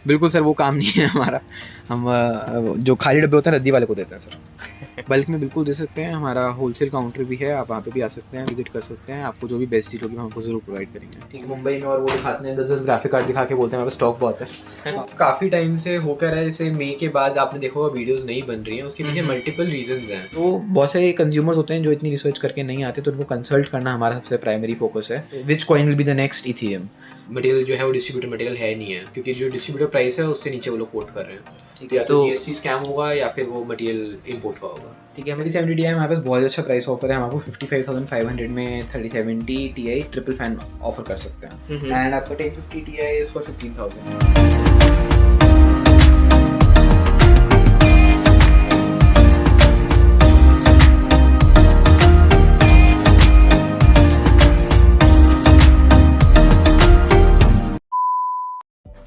बिल्कुल सर, वो काम नहीं है हमारा। हम जो खाली डब्बे होते हैं रद्दी वाले को देते हैं सर। बल्क में बिल्कुल दे सकते हैं, हमारा होलसेल काउंटर भी है, आप वहाँ पे भी आ सकते हैं, विजिट कर सकते हैं। आपको जो भी बेस्ट डील होगी हम आपको ज़रूर प्रोवाइड करेंगे। ठीक है, मुंबई में और वो दिखाते हैं 10-10 ग्राफिक कार्ड दिखा के बोलते हैं हमारे पास स्टॉक बहुत है। काफ़ी टाइम से होकर है, जैसे मई के बाद आपने देखा होगा वीडियोस नहीं बन रही हैं, उसके पीछे मल्टीपल रीजंस हैं। तो बहुत सारे कंज्यूमर्स होते हैं जो इतनी रिसर्च करके नहीं आते, तो उनको कंसल्ट करना हमारा सबसे प्राइमरी फोकस है। Which coin will be the next Ethereum. Material जो है वो डिस्ट्रीब्यूटर मटेरियल है नहीं है, क्योंकि जो डिस्ट्रीब्यूटर प्राइस है उससे नीचे वो लोग कोट कर रहे हैं। ठीक है, तो जीएसटी स्कैम होगा या फिर वो मटेरियल इंपोर्ट हुआ होगा। ठीक है, हमारी 70 Ti हमारे पास बहुत अच्छा प्राइस ऑफर है। हम आपको 55,500 में 3070 Ti ट्रिपल फैन ऑफर कर सकते हैं। एंड आपका 1050 Ti is for 15,000।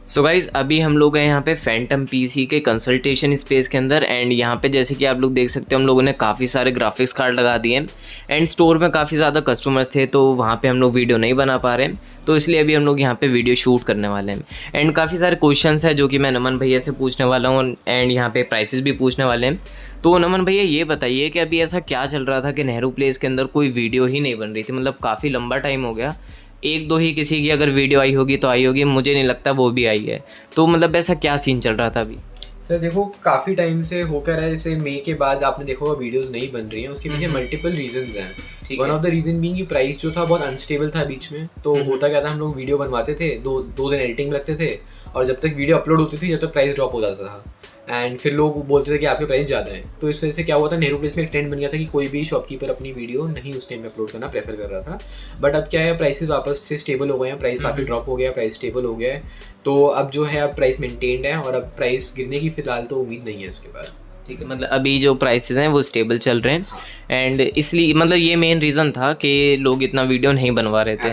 So guys अभी हम लोग हैं यहाँ पे फैंटम पीसी के कंसल्टेशन स्पेस के अंदर। एंड यहाँ पे जैसे कि आप लोग देख सकते हैं हम लोगों ने काफ़ी सारे ग्राफिक्स कार्ड लगा दिए। एंड स्टोर में काफ़ी ज़्यादा कस्टमर्स थे तो वहाँ पे हम लोग वीडियो नहीं बना पा रहे, तो इसलिए अभी हम लोग यहाँ पे वीडियो शूट करने वाले हैं। एंड काफ़ी सारे क्वेश्चंस हैं जो कि मैं नमन भैया से पूछने वाला हूँ एंड यहाँ पे प्राइसेस भी पूछने वाले हैं। तो नमन भैया ये बताइए कि अभी ऐसा क्या चल रहा था कि नेहरू प्लेस के अंदर कोई वीडियो ही नहीं बन रही थी, मतलब काफ़ी लंबा टाइम हो गया। एक दो ही किसी की अगर वीडियो आई होगी तो आई होगी, मुझे नहीं लगता वो भी आई है। तो मतलब ऐसा क्या सीन चल रहा था अभी? सर देखो, काफ़ी टाइम से होकर है, जैसे मई के बाद आपने देखा होगा वीडियोस नहीं बन रही हैं, उसके पीछे मल्टीपल रीजंस हैं। One of the reason being कि प्राइस जो था बहुत अनस्टेबल था बीच में। तो होता क्या था, हम लोग वीडियो बनवाते थे, दो दिन एडिटिंग लगते थे, और जब तक वीडियो अपलोड होती थी जब तक प्राइस ड्रॉप हो जाता था। एंड फिर लोग बोलते थे कि आपके प्राइस ज़्यादा है। तो इस वजह से क्या हुआ था, नेहरू प्लेस में एक ट्रेंड बन गया था कि कोई भी शॉपकीपर अपनी वीडियो नहीं उस टाइम में अपलोड करना प्रेफर कर रहा था। बट अब क्या है, प्राइसेस वापस से स्टेबल हो गए हैं, प्राइस काफ़ी ड्रॉप हो गया, प्राइस स्टेबल हो गया है। तो अब जो है अब प्राइस मेंटेन्ड है, और अब प्राइस गिरने की फिलहाल तो उम्मीद नहीं है इसके बाद। ठीक है, मतलब अभी जो प्राइसेस हैं वो स्टेबल चल रहे हैं। एंड इसलिए मतलब ये मेन रीज़न था कि लोग इतना वीडियो नहीं बनवा रहे थे।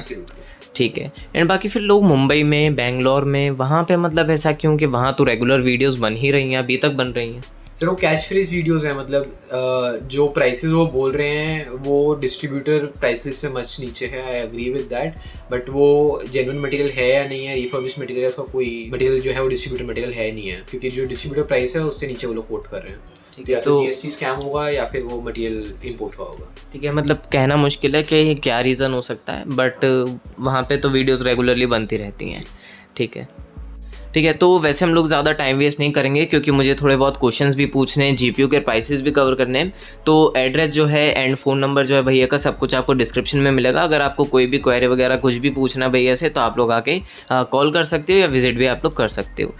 ठीक है। एंड बाकी फिर लोग मुंबई में, बेंगलोर में, वहाँ पे मतलब ऐसा क्यों कि वहाँ तो रेगुलर वीडियोस बन ही रही हैं, अभी तक बन रही हैं? सर वो कैच फ्रेज वीडियोस हैं, मतलब जो प्राइसेस वो बोल रहे हैं वो डिस्ट्रीब्यूटर प्राइसेस से मच नीचे है। I agree with that. But वो जेन्युइन मटेरियल है या नहीं है, रिफर्बिश्ड मटेरियल है, उसका कोई मटेरियल जो है वो डिस्ट्रीब्यूटर मटेरियल है नहीं है, क्योंकि जो डिस्ट्रीब्यूटर प्राइस है उससे नीचे वो लोग कोट कर रहे हैं। ठीक है, तो जीएसटी स्कैम होगा या फिर वो मटेरियल इंपोर्ट हुआ होगा। ठीक है, मतलब कहना मुश्किल है कि क्या रीज़न हो सकता है, बट वहाँ पे तो वीडियोस रेगुलरली बनती रहती हैं। ठीक है, ठीक है। तो वैसे हम लोग ज़्यादा टाइम वेस्ट नहीं करेंगे क्योंकि मुझे थोड़े बहुत क्वेश्चंस भी पूछने हैं, जीपीयू के प्राइसेस भी कवर करने हैं। तो एड्रेस जो है एंड फ़ोन नंबर जो है भैया का, सब कुछ आपको डिस्क्रिप्शन में मिलेगा। अगर आपको कोई भी क्वेरी वगैरह कुछ भी पूछना भैया से तो आप लोग आके कॉल कर सकते हो या विजिट भी आप लोग कर सकते हो।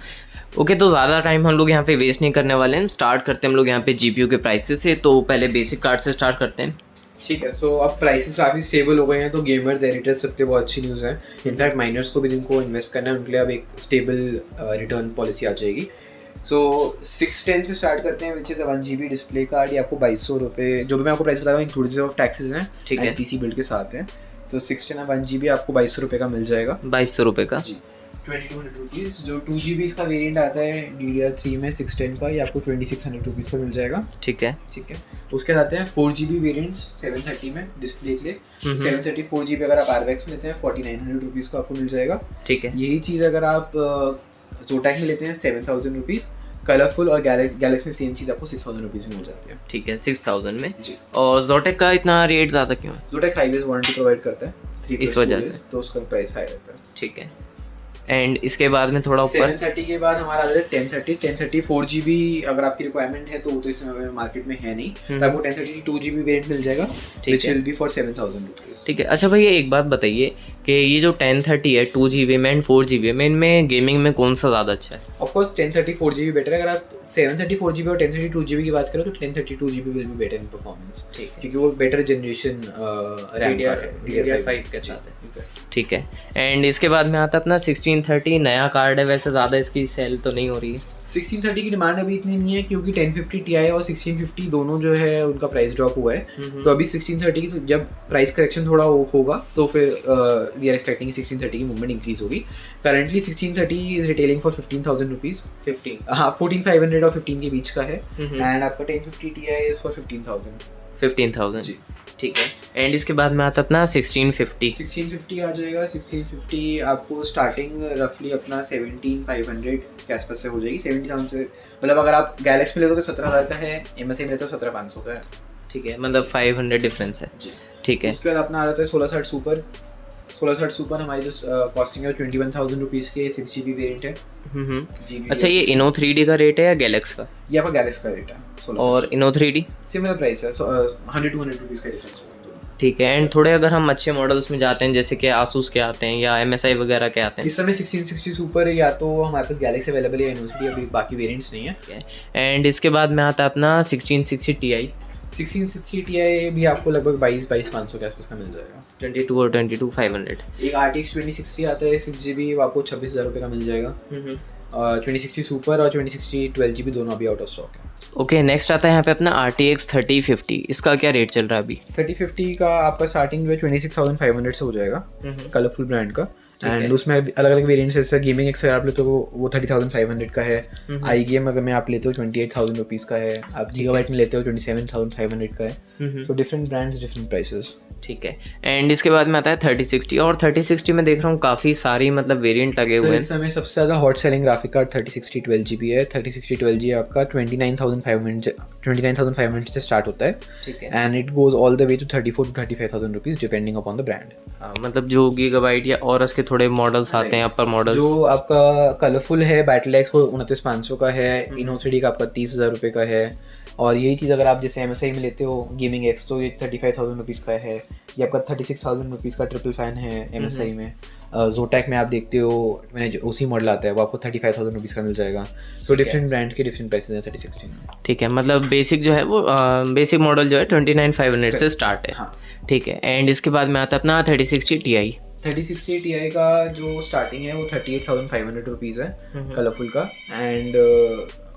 ओके, तो ज़्यादा टाइम हम लोग यहाँ पे वेस्ट नहीं करने वाले हैं। स्टार्ट करते हैं हम लोग यहाँ पे जीपीयू के प्राइसेस से। तो पहले बेसिक कार्ड से स्टार्ट करते हैं। ठीक है, सो अब प्राइसेस काफ़ी स्टेबल हो गए हैं, तो गेमर्स, एडिटर्स सबके बहुत अच्छी न्यूज़ है। इनफैक्ट माइनर्स को भी जिनको इन्वेस्ट करना है उनके लिए अब एक स्टेबल रिटर्न पॉलिसी आ जाएगी। सो 610 से स्टार्ट करते हैं, which is 1 GB display card. ये आपको 2200 रुपये, जो भी मैं आपको प्राइस बता रहा हूँ इंक्लूसिव ऑफ टैक्सेस हैं। ठीक है, पीसी बिल्ड के साथ हैं। तो 610 1 GB आपको 2200 रुपये का मिल जाएगा। 2200 रुपये का जी, 2200 रुपीज़। जो 2 GB इसका वेरिएंट आता है DDR3 में 610 का, ये आपको 2600 रुपीज़ का मिल जाएगा। ठीक है, ठीक है। उसके बाद आते हैं 4 GB वेरिएंट्स 730 में डिस्प्ले के लिए। 730 4 GB अगर आप RX में लेते हैं 4900 रुपीज़ को आपको मिल जाएगा। ठीक है। यही चीज़ अगर आप जोटैक में लेते हैं 7000 रुपीज़। कलरफुल और गैलेक्सी में सेम चीज़ आपको 6000 रुपीज़ में हो जाती है। ठीक है, 6000 में जी। और जोटेक का इतना रेट ज़्यादा क्यों है? जोटैक 5 years वारंटी प्रोवाइड करता है, 3 इस वजह से तो उसका प्राइस हाई रहता है। ठीक है। एंड इसके बाद में थोड़ा ऊपर 730 के बाद हमारा आता है 1030 4 GB। अगर आपकी रिक्वायरमेंट है तो वो तो इस समय मार्केट में है नहीं, तो आपको 1030 2 GB वेरिएंट मिल जाएगा, which will be for 7000 rupees. ठीक है। अच्छा भैया एक बात बताइए कि ये जो 1030 है 2 GB में एंड 4 GB में, इनमें गेमिंग में कौन सा ज़्यादा अच्छा है? ऑफकोर्स 1030 4 GB बेटर है। अगर आप 730 4 GB और 1030 2 GB की बात करो तो 1030 2 GB will be better in performance, क्योंकि वो बेटर जनरेशन DDR5 के साथ है। ठीक है। एंड इसके बाद में आता अपना 1630 नया कार्ड है, वैसे ज़्यादा इसकी सेल तो नहीं हो रही है। 1630 की डिमांड अभी इतनी नहीं है क्योंकि 1050 Ti और 1650 दोनों जो है उनका प्राइस ड्रॉप हुआ है। तो अभी 1630 की जब प्राइस करेक्शन थोड़ा होगा तो फिर वी आर एक्सपेक्टिंग 1630 की मूवमेंट इंक्रीज होगी। Currently 1630 is retailing for 15,000 rupees. 14,500 और 15 के बीच का है। एंड आपका 1050 Ti इज फॉर 15,000 15,000 जी। ठीक है। एंड इसके बाद में आता अपना 1650। 1650 आ जाएगा। 1650 आपको स्टार्टिंग रफली अपना 17,500 के आसपास से हो जाएगी। 70,000 से, मतलब अगर आप गैलेक्सी में ले तो 17,000 का है, MSI में तो 17,500 का है। ठीक है, मतलब 500 डिफरेंस है जी। ठीक है। उसके बाद अपना आ जाता है 1660 सुपर। 1660 सुपर हमारी जो कॉस्टिंग है 21,000 रुपीज़ के 6GB वेरिएंट है। GB अच्छा, ये इनो 3D का रेट है या गैलेक्स का? ये आपका गैलेक्स का रेट है 1660। और इनो 3D सिमिलर प्राइस है, 100-200 रुपीज़ का डिफरेंस है दोनों। ठीक है। एंड थोड़े अगर हम अच्छे मॉडल्स में जाते हैं जैसे कि आसूस के आते हैं या MSI वगैरह के आते हैं, इस समय 1660 सुपर या तो हमारे पास गैलेक्सी अवेलेबल है या इनो, अभी बाकी वेरिएंट्स नहीं है। एंड इसके बाद में आता है अपना 1660 Ti। 1660 Ti भी आपको लगभग 22,500 के आसपास का मिल जाएगा। 22 और 22,500। एक RTX 2060 आता है 6GB, वो आपको 26,000 रुपये का मिल जाएगा। 2060 सुपर और 2060 12GB दोनों अभी आउट ऑफ स्टॉक है। ओके, नेक्स्ट आता है यहाँ पे अपना RTX 3050। इसका क्या रेट चल रहा है अभी? 3050 का आपका स्टार्टिंग जो है 26,500 से हो जाएगा, कलरफुल ब्रांड का। एंड उसमें अलग अलग वेरिएंट्स जैसे गेमिंग एक्स आप लेते हो वो 30,500 का है। आई गेम अगर मैं आप लेते हो 28,000 रुपीज़ का है। आप गीगाबाइट में लेते हो 27,500 का है। So different brands different prices. ठीक है। एंड इसके बाद में आता है 3060। और 3060 में देख रहा हूँ काफ़ी सारी मतलब वेरिएंट लगे हुए हैं। इस समय सबसे ज़्यादा hot selling graphic card 3060 12GB है। 3060 12GB आपका 29,500 से स्टार्ट होता है। ठीक है। And it goes all the way to 34,000 to 35,000 rupees depending upon the brand. हाँ, मतलब जो गीगाबाइट या और उसके थोड़े मॉडल्स आते हैं, अपर मॉडल्स। जो आपका कलरफुल है बैटल एक्स वो 29,500 का है। इनो 3D का आपका 30,000 रुपये का है। और यही चीज़ अगर आप जैसे MSI में लेते हो गेमिंग एक्स तो ये 35,000 रुपीज़ का है। ये आपका 36,000 रुपीज़ का ट्रिपल फैन है MSI में। जोटैक में आप देखते हो मैंने जो उसी मॉडल आता है वो आपको 35,000 रुपीज़ का मिल जाएगा। तो डिफरेंट ब्रांड के डिफरेंट प्राइसेस हैं 3060 में। ठीक है, मतलब बेसिक जो है वो बेसिक मॉडल जो है 29,500 से स्टार्ट है। हाँ ठीक है। एंड इसके बाद में आता है अपना 3060 Ti। 3060 Ti का जो स्टार्टिंग है वो 38,500 रुपीज़ है कलरफुल का। एंड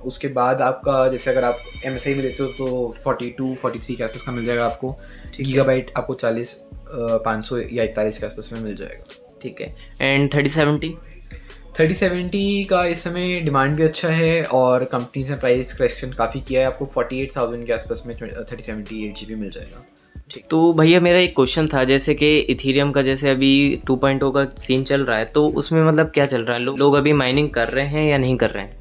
उसके बाद आपका जैसे अगर आप MSI में लेते हो तो 42-43 के आसपास का मिल जाएगा आपको। गीगाबाइट आपको 40 500 या 41 के आसपास में मिल जाएगा। ठीक है। एंड 3070 का इस समय डिमांड भी अच्छा है और कंपनीज ने प्राइस करेक्शन काफ़ी किया है। आपको 48,000 के आसपास में 3070 8GB मिल जाएगा। ठीक। तो भैया मेरा एक क्वेश्चन था, जैसे कि इथीरियम का जैसे अभी 2.0 का सीन चल रहा है तो उसमें मतलब क्या चल रहा है? लोग अभी माइनिंग कर रहे हैं या नहीं कर रहे हैं?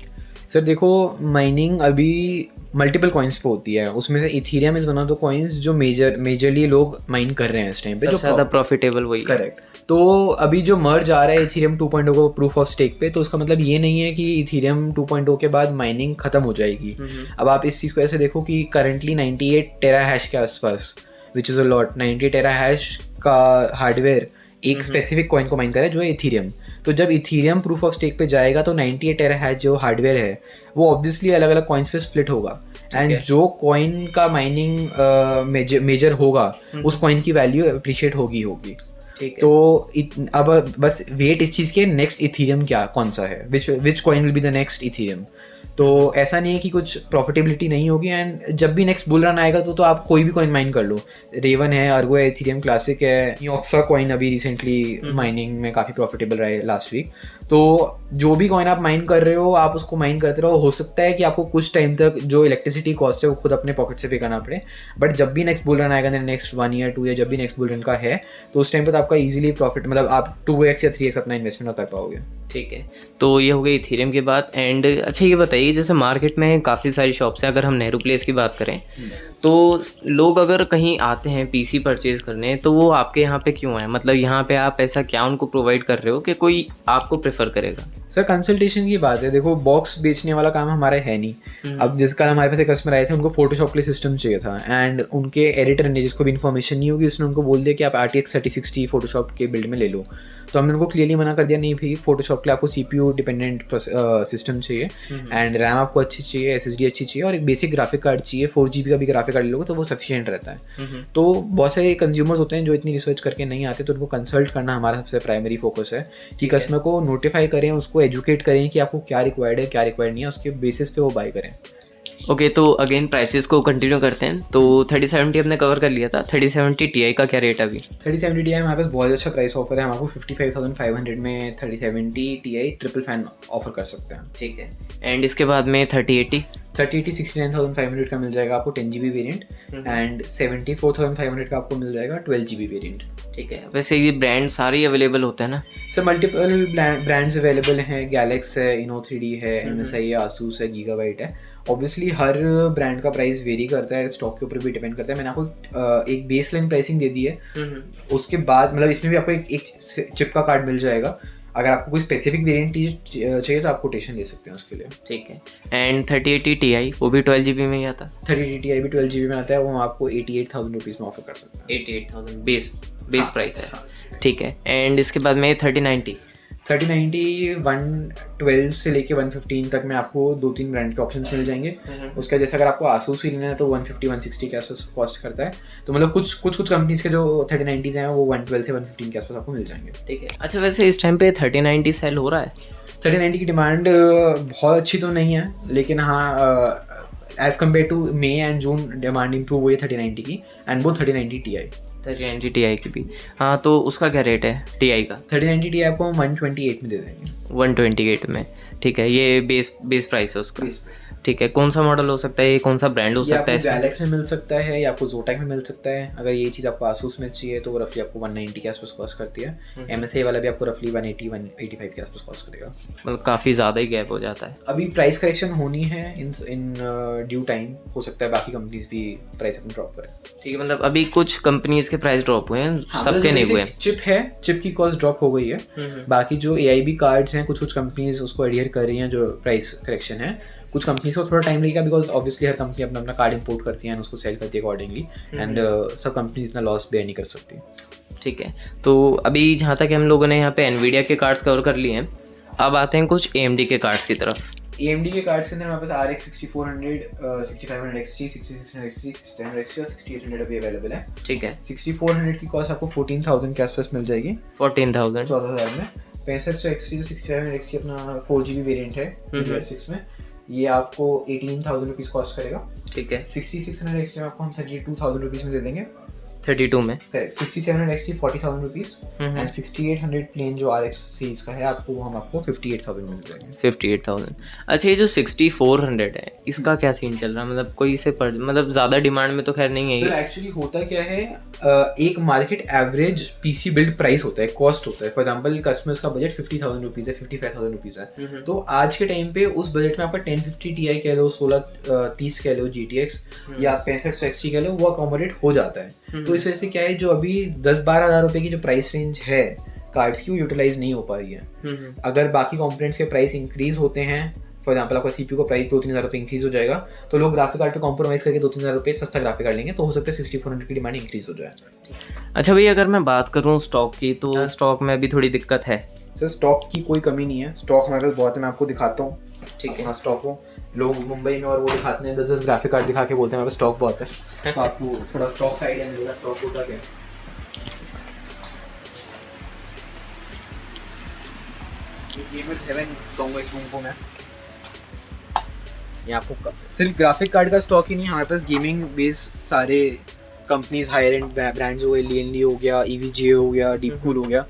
सर देखो, माइनिंग अभी मल्टीपल कॉइन्स पे होती है। उसमें से Ethereum is one of the coins जो मेजरली लोग माइन कर रहे हैं इस टाइम पे, जो ज़्यादा प्रॉफिटेबल वही। करेक्ट। तो अभी जो मर्ज आ रहा है इथीरियम 2.0 को प्रूफ ऑफ स्टेक पे, तो उसका मतलब ये नहीं है कि इथीरियम 2.0 के बाद माइनिंग खत्म हो जाएगी। अब आप इस चीज़ को ऐसे देखो कि करंटली 98 टेरा हैश के आसपास, which is a lot, 90 tera hash का हार्डवेयर एक स्पेसिफिक कॉइन को माइन करा है जो है इथीरियम। तो जब इथीरियम प्रूफ ऑफ स्टेक पे जाएगा तो 98 टेरा हैश जो हार्डवेयर है वो ऑब्वियसली अलग अलग कॉइन्स पे स्प्लिट होगा। एंड जो कॉइन का माइनिंग मेजर होगा उस कॉइन की वैल्यू अप्रिशिएट होगी। तो अब बस वेट इस चीज़ के नेक्स्ट इथीरियम कौन सा है, which coin will be the next Ethereum. तो ऐसा नहीं है कि कुछ प्रॉफिटेबिलिटी नहीं होगी। एंड जब भी नेक्स्ट बुल रन आएगा तो आप कोई भी कॉइन माइन कर लो। रेवन है, अर्गो है, इथीरियम क्लासिक है, योक्सा कॉइन अभी रिसेंटली माइनिंग में काफ़ी प्रॉफिटेबल रहा है लास्ट वीक। तो जो भी कॉइन आप माइन कर रहे हो आप उसको माइन करते रहो। हो सकता है कि आपको कुछ टाइम तक जो इलेक्ट्रिसिटी कॉस्ट है वो खुद अपने पॉकेट से पे करना पड़े, बट जब भी नेक्स्ट बुल रन आएगा नेक्स्ट 1 year 2 year जब भी नेक्स्ट बुल रन का है तो उस टाइम पर तो आपका ईजिली प्रॉफिट, मतलब आप 2x या 3x अपना इन्वेस्टमेंट कर पाओगे। ठीक है, तो ये हो गई इथीरियम के बाद। एंड अच्छा ये बताइए, जैसे मार्केट में काफ़ी सारी शॉप्स हैं, अगर हम नेहरू प्लेस की बात करें तो लोग अगर कहीं आते हैं PC परचेज़ करने तो वो आपके यहाँ पे क्यों आए? मतलब यहाँ पे आप ऐसा क्या उनको प्रोवाइड कर रहे हो कि कोई आपको प्रेफर करेगा? सर कंसल्टेशन की बात है। देखो, बॉक्स बेचने वाला काम हमारा है नहीं। अब जिस कल हमारे पास एक कस्टमर आए थे, उनको फोटोशॉप के लिए सिस्टम चाहिए था एंड उनके एडिटर ने, जिसको भी इन्फॉर्मेशन नहीं होगी, उसने उनको बोल दिया कि आप RTX 3060 फोटोशॉप के बिल्ड में ले लो। तो हमने उनको क्लियरली मना कर दिया, नहीं भाई, फोटोशॉप के लिए आपको CPU डिपेंडेंट सिस्टम चाहिए एंड रैम आपको अच्छी चाहिए, SSD अच्छी चाहिए और एक बेसिक ग्राफिक कार्ड चाहिए। 4GB का भी ग्राफिक कार्ड लोगे तो वो सफिशिएंट रहता है। तो बहुत सारे कंज्यूमर्स होते हैं जो इतनी रिसर्च करके नहीं आते, तो उनको कंसल्ट करना हमारा सबसे प्राइमरी फोकस है कि कस्टमर को नोटिफाई करें, उसको एजुकेट करें कि आपको क्या रिक्वायर्ड है क्या रिक्वायर्ड नहीं है, उसके बेसिस पे वो बाय करें। ओके, तो अगेन प्राइसेस को कंटिन्यू करते हैं। तो 3070 हमने कवर कर लिया था। 3070 Ti का क्या रेट है अभी? 3070 Ti हमारे पास बहुत अच्छा प्राइस ऑफर है। हम आपको 55,500 में 3070 Ti ट्रिपल फैन ऑफर कर सकते हैं। ठीक है। एंड इसके बाद में 3080 3080 69,500 का मिल जाएगा आपको 10GB वेरिएंट, एंड 74,500 का आपको मिल जाएगा 12GB वेरिएंट। ठीक है, वैसे ये ब्रांड सारे अवेलेबल होते हैं ना? सर मल्टीपल ब्रांड्स अवेलेबल हैं, गैलेक्स है, Inno3D है, MSI है, Asus है, Gigabyte है। ऑब्वियसली हर ब्रांड का प्राइस वेरी करता है, स्टॉक के ऊपर भी डिपेंड करता है। मैंने आपको एक बेस लाइन प्राइसिंग दे दी है, उसके बाद मतलब इसमें भी आपको एक चिप का कार्ड मिल जाएगा। अगर आपको कोई स्पेसिफिक वेरिएंट चाहिए तो आप कोटेशन ले सकते हैं उसके लिए। ठीक है। एंड 3080 Ti वो भी 12GB में ही आता है? 3080 Ti भी 12GB में आता है, वो हम आपको 88,000 रुपीज़ में ऑफर कर सकते हैं। 88,000 बेस प्राइस है। ठीक है। एंड इसके बाद में 3090 112 से लेके 115 तक में आपको 2-3 ब्रांड के ऑप्शंस मिल जाएंगे। उसका जैसे अगर आपको Asus ही लेना है तो 150-160 के आसपास कॉस्ट करता है। तो मतलब कुछ कंपनीज के जो 3090s हैं वो 112 से 115 के आसपास आपको मिल जाएंगे। ठीक है। अच्छा, वैसे इस टाइम पे 3090 सेल हो रहा है? 3090 की डिमांड बहुत अच्छी तो नहीं है, लेकिन हाँ as compare to May and June demand improve हुई है 3090 की, एंड वो 3090 Ti। 3090 Ti की भी, हाँ, तो उसका क्या रेट है Ti का? 3090 Ti आपको 128 में दे देंगे। 128 में। ठीक है, ये बेस प्राइस है उसका। ठीक है। कौन सा मॉडल हो सकता है, ये कौन सा ब्रांड हो सकता है? गैलेक्स में मिल सकता है या आपको जोटैक में मिल सकता है। अगर ये चीज़ आपको Asus में चाहिए तो वो रफली आपको 190 के आसपास कॉस्ट करती है। MSI वाला भी आपको रफली 180-185 के आसपास कॉस्ट करेगा। मतलब काफ़ी ज़्यादा ही गैप हो जाता है। अभी प्राइस करेक्शन होनी है इन ड्यू टाइम, हो सकता है बाकी कंपनीज भी प्राइस अपनी ड्रॉप करें। ठीक है, मतलब अभी कुछ कंपनीज के प्राइस ड्रॉप हुए हैं, सबके नहीं हुए। चिप की कॉस्ट ड्रॉप हो गई है। बाकी जो AIB कार्ड्स हैं, कुछ कंपनीज उसको एडहियर कर रही हैं जो प्राइस करेक्शन है। कुछ कंपनीज को थोड़ा टाइम लगेगा, बिकॉज ऑब्वियसली हर कंपनी अपना अपना कार्ड इंपोर्ट करती है और उसको सेल करती है अकॉर्डिंगली, एंड सब कंपनीज इतना लॉस बेयर नहीं कर सकती। ठीक है, तो अभी जहाँ तक हम लोगों ने यहाँ पे NVIDIA के कार्ड्स कवर कर लिए हैं, अब आते हैं कुछ AMD के कार्ड्स की तरफ। AMD के कार्ड्स के अंदर हमारे पास RX 6400, 6500 XT, 6600 XT, 6700 XT और 6800 अभी अवेलेबल है। ठीक है। 6400 की कॉस्ट आपको 14,000 के आसपास मिल जाएगी। 14,000 14,000 में। 6500 XT जो 6500 XT अपना 4GB वेरिएंट है DDR6 में, ये आपको 18,000 रुपीज़ कॉस्ट करेगा। ठीक है। 6600 XT में आपको हम 32,000 रुपीज़ में दे देंगे। 32 में। 6700 XT 40,000 रुपीज़, एंड 6800 प्लेन जो RX सीरीज का है आपको वो हम आपको 58,000 मिल जाएंगे। 58,000। अच्छा, ये जो 6400 है इसका क्या सीन चल रहा है? मतलब कोई इसे मतलब ज़्यादा डिमांड में तो खैर नहीं है। सर एक्चुअली होता क्या है, एक market average PC build price होता है, कॉस्ट होता है। फॉर एग्जांपल कस्टमर्स का बजट 50,000 रुपीज़ है, 55,000 रुपीज़ है, तो आज के टाइम पे उस बजट में आपका 1050 Ti कह लो, 1630 कह लो GTX या 6500 XT कह लो, वो अकोमोडेट हो जाता है। तो इस वजह से क्या है, जो अभी 10-12 हज़ार रुपये की जो प्राइस रेंज है कार्ड्स की, वो यूटिलाइज नहीं हो पा रही है। अगर बाकी कंपोनेंट्स के प्राइस इंक्रीज होते हैं, फॉर एग्जाम्पल आपका CPU का प्राइस 2-3 हज़ार रुपये इंक्रीज हो जाएगा, तो लोग ग्राफिक कार्ड पे कॉम्प्रोमाइज़ करके 2-3 हज़ार रुपये सस्ता ग्राफिक कार्ड लेंगे, तो हो सकता है 6400 की डिमांड इंक्रीज हो जाए। अच्छा भैया, अगर मैं बात करूँ स्टॉक की, तो स्टॉक में अभी थोड़ी दिक्कत है। सर स्टॉक की कोई कमी नहीं है, स्टॉक हमारे पास बहुत है। मैं आपको दिखाता हूँ। ठीक है। हाँ, स्टॉक हो, लोग मुंबई में और वो दिखाते हैं 10-10 ग्राफिक कार्ड दिखा के बोलते हैं हमारे पास स्टॉक बहुत है। तो आपको थोड़ा स्टॉक का आइडिया मिलेगा, स्टॉक होता क्या है। गेमर्स हेवन कहूँगा इस रूम को मैं। ये आपको सिर्फ ग्राफिक कार्ड का स्टॉक ही नहीं, हमारे पास गेमिंग बेस सारे कंपनीज, हायर एंड ब्रांड्स हो गए, Lianli हो गया, EVGA हो गया, Deepcool हो गया,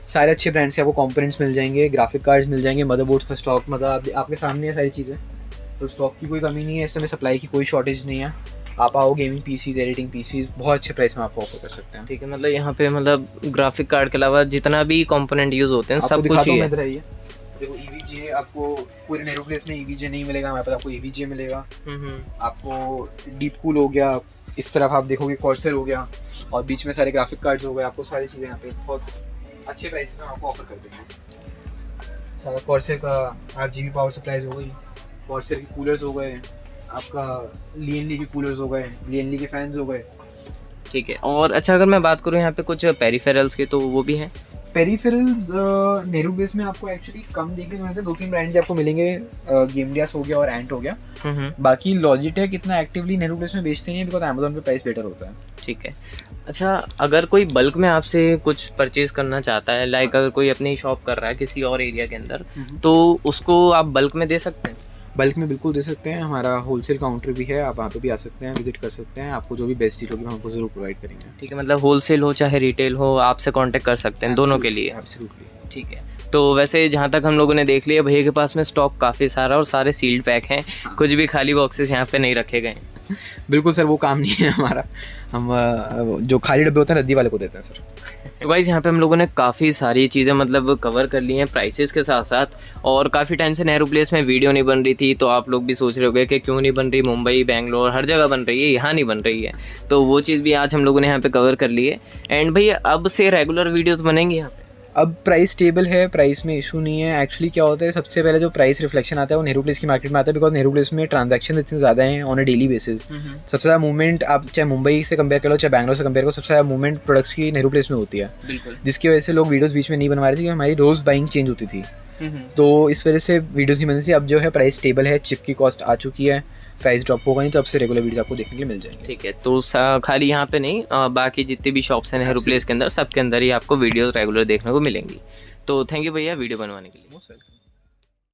सारे अच्छे ब्रांड्स से आपको कंपोनेंट्स मिल जाएंगे, ग्राफिक कार्ड्स मिल जाएंगे, मदरबोर्ड्स का स्टॉक मतलब आपके सामने है सारी चीज़ें। तो स्टॉक की कोई कमी नहीं है, इस समय सप्लाई की कोई शॉर्टेज नहीं है। आप आओ, गेमिंग PCs, एडिटिंग PCs बहुत अच्छे प्राइस में आपको ऑफर कर सकते हैं। ठीक है, मतलब यहाँ पे मतलब ग्राफिक कार्ड के अलावा जितना भी कंपोनेंट यूज़ होते हैं सब कुछ ही है। देखो EVGA आपको पूरे नेहरू प्लेस में EVGA नहीं मिलेगा, हमारे पास आपको EVGA मिलेगा। आपको Deepcool हो गया, इस तरफ आप देखोगे Corsair हो गया, और बीच में सारे ग्राफिक कार्ड्स हो गए। आपको सारी चीज़ें यहाँ पे बहुत अच्छे प्राइस में आपको ऑफर कर देंगे। सारा Corsair का 8GB पावर सप्लाईज हो गई, Corsair के कूलर्स हो गए, आपका Lianli के कूलर्स हो गए, Lianli के फैंस हो गए। ठीक है। और अच्छा, अगर मैं बात करूँ यहाँ पे कुछ पेरिफेरल्स की, तो वो भी हैं। पेरिफेरल्स नेहरू बेस में आपको एक्चुअली कम देखने को मिलते हैं, 2-3 ब्रांड्स आपको मिलेंगे, गेमडियास हो गया और एंट हो गया। बाकी लॉजिटेक इतना एक्टिवली नेहरू बेस में बेचते नहीं है, बिकॉज अमेजोन पे प्राइस बेटर होता है। ठीक है। अच्छा, अगर कोई बल्क में आपसे कुछ परचेज करना चाहता है, लाइक अगर कोई अपनी शॉप कर रहा है किसी और एरिया के अंदर, तो उसको आप बल्क में दे सकते हैं? बल्क में बिल्कुल दे सकते हैं, हमारा होलसेल काउंटर भी है, आप वहाँ पे भी आ सकते हैं, विजिट कर सकते हैं। आपको जो भी बेस्ट डील होगी हम आपको ज़रूर प्रोवाइड करेंगे। ठीक है, मतलब होलसेल हो चाहे रिटेल हो, आपसे कांटेक्ट कर सकते हैं दोनों के लिए। एब्सोल्युटली। ठीक है। तो वैसे जहाँ तक हम लोगों ने देख लिया भैया के पास में स्टॉक काफ़ी सारा और सारे सील्ड पैक हैं, कुछ भी खाली बॉक्सेस यहाँ पे नहीं रखे गए। बिल्कुल सर, वो काम नहीं है हमारा। हम जो खाली डब्बे होते हैं रद्दी वाले को देते हैं सर। तो गाइस यहाँ पे हम लोगों ने काफ़ी सारी चीज़ें मतलब कवर कर ली हैं प्राइसेस के साथ साथ। और काफ़ी टाइम से नेहरू प्लेस में वीडियो नहीं बन रही थी, तो आप लोग भी सोच रहे होंगे कि क्यों नहीं बन रही, मुंबई बेंगलोर हर जगह बन रही है, यहाँ नहीं बन रही है। तो वो चीज़ भी आज हम लोगों ने यहाँ पे कवर कर ली है। एंड भैया अब से रेगुलर वीडियोज़ बनेंगी यहाँ पे? अब प्राइस स्टेबल है, प्राइस में इशू नहीं है। एक्चुअली क्या होता है, सबसे पहले जो प्राइस रिफ्लेक्शन आता है वो नेहरू प्लेस की मार्केट में आता है, बिकॉज नेहरू प्लेस में ट्रांजैक्शन इतने ज़्यादा हैं ऑन अ डेली बेसिस। सबसे ज़्यादा मूवमेंट आप चाहे मुंबई से कंपेयर कर लो चाहे बैंगलोर से कंपेयर करो, सबसे ज़्यादा मूवमेंट प्रोडक्ट्स की नेहरू प्लेस में होती है। बिल्कुल। जिसकी वजह से लोग वीडियोस बीच में नहीं बनवा रहे थे, क्योंकि हमारी रोज़ बाइंग चेंज होती थी, तो इस वजह से वीडियोस नहीं बनती थी। अब जो है प्राइस स्टेबल है, चिप की कॉस्ट आ चुकी है, प्राइस ड्रॉप होगा नहीं, तो अब से रेगुलर वीडियोस आपको देखने के लिए मिल जाएंगे। ठीक है, तो खाली यहाँ पे नहीं, बाकी जितनी भी शॉप्स हैं नेहरू प्लेस के अंदर, सबके अंदर ही आपको वीडियोस रेगुलर देखने को मिलेंगी। तो थैंक यू भैया वीडियो बनवाने के लिए।